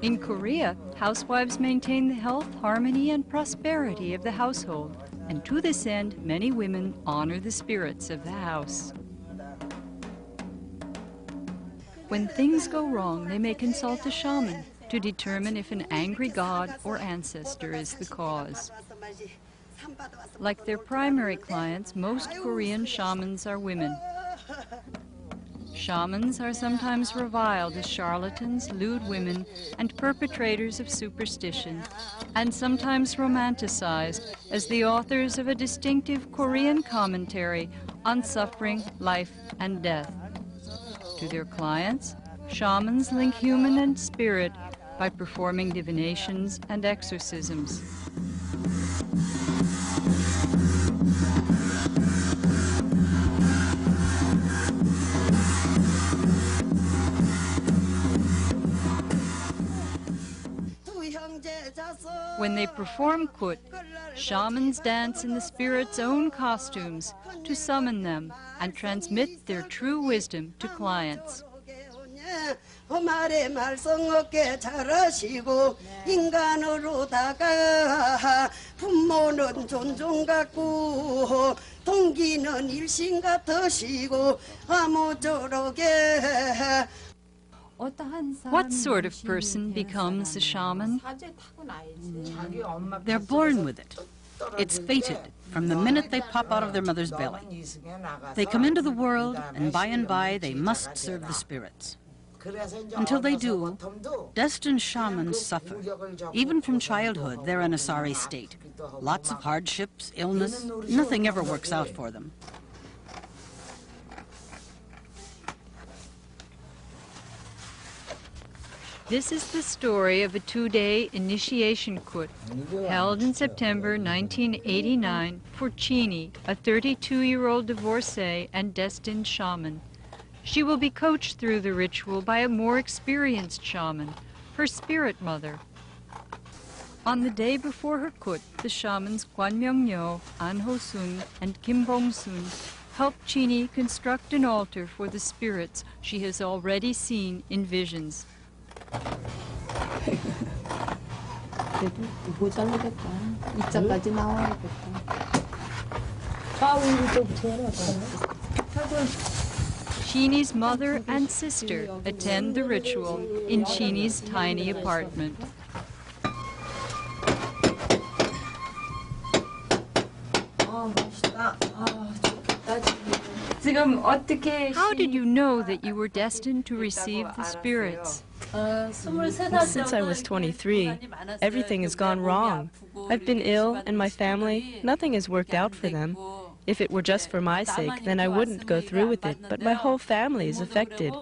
In Korea, housewives maintain the health, harmony, and prosperity of the household, and to this end, many women honor the spirits of the house. When things go wrong, they may consult a shaman to determine if an angry god or ancestor is the cause. Like their primary clients, most Korean shamans are women. Shamans are sometimes reviled as charlatans, lewd women, and perpetrators of superstition, and sometimes romanticized as the authors of a distinctive Korean commentary on suffering, life, and death. To their clients, shamans link human and spirit by performing divinations and exorcisms. When they perform kut, shamans dance in the spirit's own costumes to summon them and transmit their true wisdom to clients. What sort of person becomes a shaman? They're born with it. It's fated from the minute they pop out of their mother's belly. They come into the world, and by they must serve the spirits. Until they do, destined shamans suffer. Even from childhood, they're in a sorry state. Lots of hardships, illness, nothing ever works out for them. This is the story of a two-day initiation kut held in September 1989 for Chini, a 32-year-old divorcee and destined shaman. She will be coached through the ritual by a more experienced shaman, her spirit mother. On the day before her kut, the shamans Kwan Myung-nyo, An Ho-sun, and Kim Bong-sun help Chini construct an altar for the spirits she has already seen in visions. Chini's mother and sister attend the ritual in Chini's tiny apartment. How did you know that you were destined to receive the spirits? Since I was 23, everything has gone wrong. I've been ill, and my family, nothing has worked out for them. If it were just for my sake, then I wouldn't go through with it, but my whole family is affected.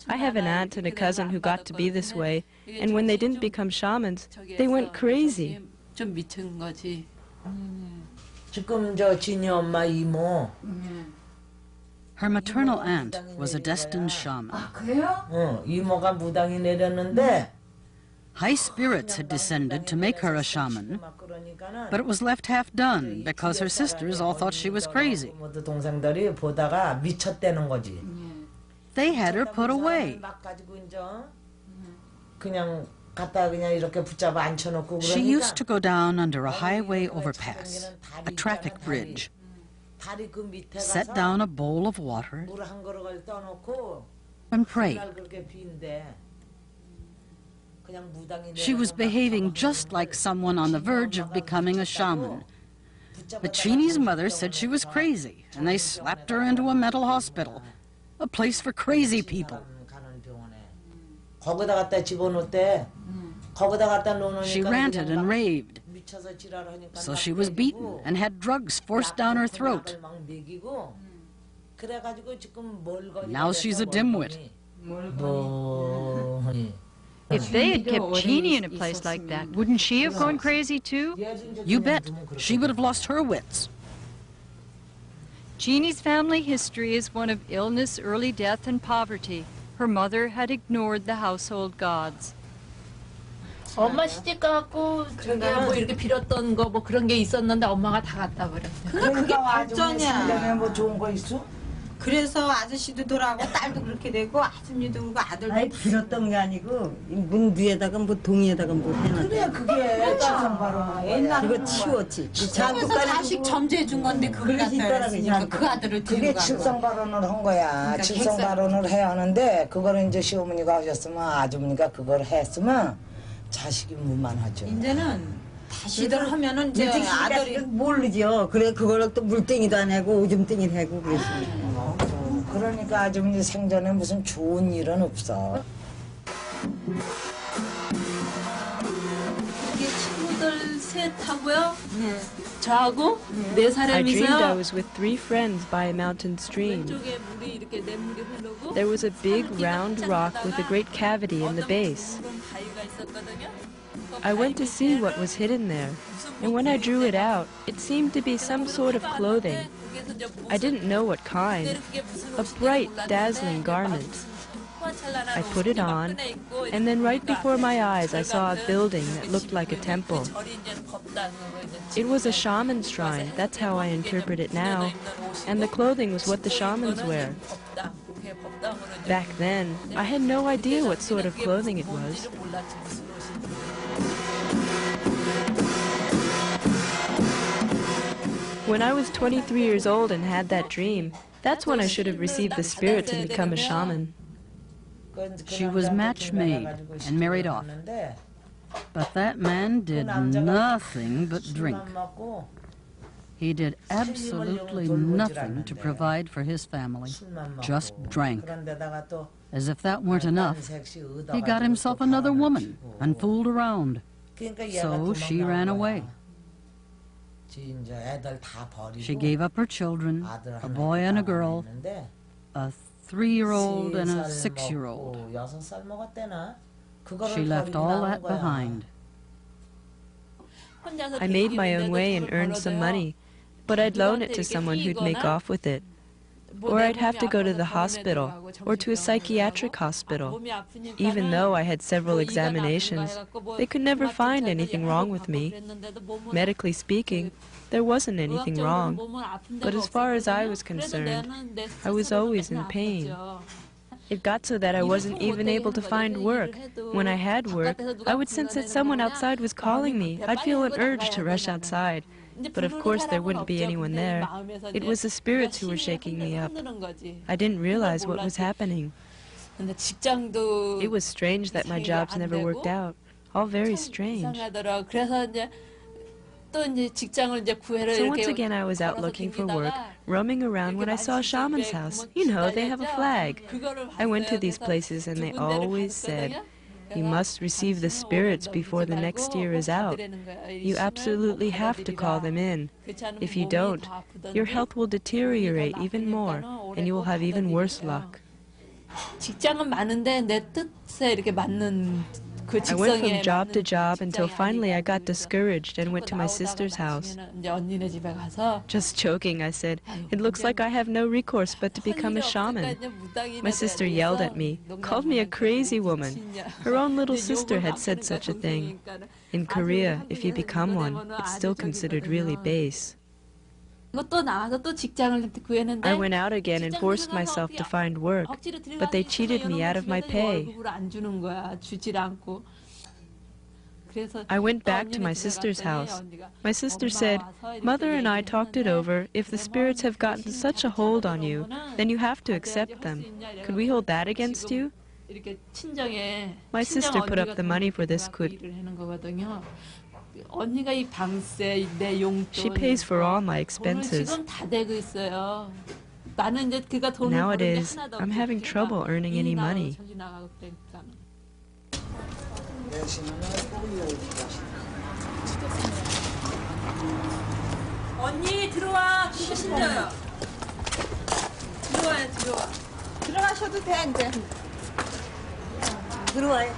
I have an aunt and a cousin who got to be this way, and when they didn't become shamans, they went crazy. Her maternal aunt was a destined shaman. High spirits had descended to make her a shaman, but it was left half done because her sisters all thought she was crazy. They had her put away. She used to go down under a highway overpass, a traffic bridge, set down a bowl of water, and pray. She was behaving just like someone on the verge of becoming a shaman. But Chini's mother said she was crazy, and they slapped her into a mental hospital, a place for crazy people. She ranted and raved. So she was beaten and had drugs forced down her throat. Now she's a dimwit. If they had kept Jeannie in a place like that, wouldn't she have gone crazy too? You bet. She would have lost her wits. Jeannie's family history is one of illness, early death, and poverty. Her mother had ignored the household gods. 엄마 시집 가고 저기 뭐 이렇게 빌었던 거 뭐 그런 게 있었는데 엄마가 다 갖다 버렸어. 그게 발전이야. 뭐 좋은 거 있어? 그래서 아저씨도 돌아가고 딸도 그렇게 되고 아줌니도 그렇고 아들도. 아니 빌었던 게 아니고 문 위에다가 뭐 동에다가 뭐 해놨대. 그래 그게 칠성바로 옛날에 그거 치웠지. 그래서 자식 점지해 준 건데 그걸 갖다 버렸으니까 그 아들을 그게 데리고 간 거야. 칠성발언을 한 거야. 그러니까 칠성발언을 해야 하는데 그거를 이제 시어머니가 하셨으면 아주머니가 그걸 했으면 자식이 무만하죠. 이제는 다시들 하면은 이제 아들이 모르죠. 그래 그거를 또 물땡이도 안 하고 오줌땡이도 하고 그랬어. 그러니까 아주머니 생전에 무슨 좋은 일은 없어. 이게 친구들 셋하고요. 저하고 네 I dreamed I 사람이서요. was with 3 friends by a mountain stream. 왼쪽에 물이 이렇게 냇물이 흐르고 There was a big round rock with a great cavity in the base. 붉은 바위가 있었거든요. I went to see what was hidden there, and when I drew it out, it seemed to be some sort of clothing. I didn't know what kind. A bright, dazzling garment. I put it on, and then right before my eyes I saw a building that looked like a temple. It was a shaman shrine, that's how I interpret it now, and the clothing was what the shamans wear. Back then, I had no idea what sort of clothing it was. When I was 23 years old and had that dream, that's when I should have received the spirits and become a shaman. She was match made and married off. But that man did nothing but drink. He did absolutely nothing to provide for his family, just drank. As if that weren't enough, he got himself another woman and fooled around. So she ran away. She gave up her children, a boy and a girl, a 3-year-old and a 6-year-old. She left all that behind. I made my own way and earned some money, but I'd loan it to someone who'd make off with it. Or I'd have to go to the hospital, or to a psychiatric hospital. Even though I had several examinations, they could never find anything wrong with me. Medically speaking, there wasn't anything wrong. But as far as I was concerned, I was always in pain. It got so that I wasn't even able to find work. When I had work, I would sense that someone outside was calling me. I'd feel an urge to rush outside. But of course there wouldn't be anyone there. It was the spirits who were shaking me up. I didn't realize what was happening. It was strange that my jobs never worked out. All very strange. So once again I was out looking for work, roaming around when I saw a shaman's house. You know, they have a flag. I went to these places and they always said, "You must receive the spirits before the next year is out. You absolutely have to call them in. If you don't, your health will deteriorate even more and you will have even worse luck." 직장은 많은데 내 뜻에 이렇게 맞는 그 I went from 직성에 job to 맞는 job until 직장이 finally I 아니에요. got discouraged and went to my sister's house. 이제 언니네 집에 가서 Just joking, I said, "It looks like I have no recourse but to become a shaman." My sister yelled at me, called me a crazy woman. Her own little sister had said such a thing. In Korea, if you become one, it's still considered really base. 또 나와서 또 직장을 구했는데 I went out again and forced myself to find work, but they cheated me out of my pay. 안 주는 거야. 주질 않고. I went back to my sister's house. My sister said, "Mother and I talked it over. If the spirits have gotten such a hold on you, then you have to accept them. Could we hold that against you?" My sister put up the money for this kut. She pays for all my expenses. Nowadays, I'm having trouble earning any money. 진짜요. 들어와요, 들어와. 들어가셔도 돼, 이제. 들어와요.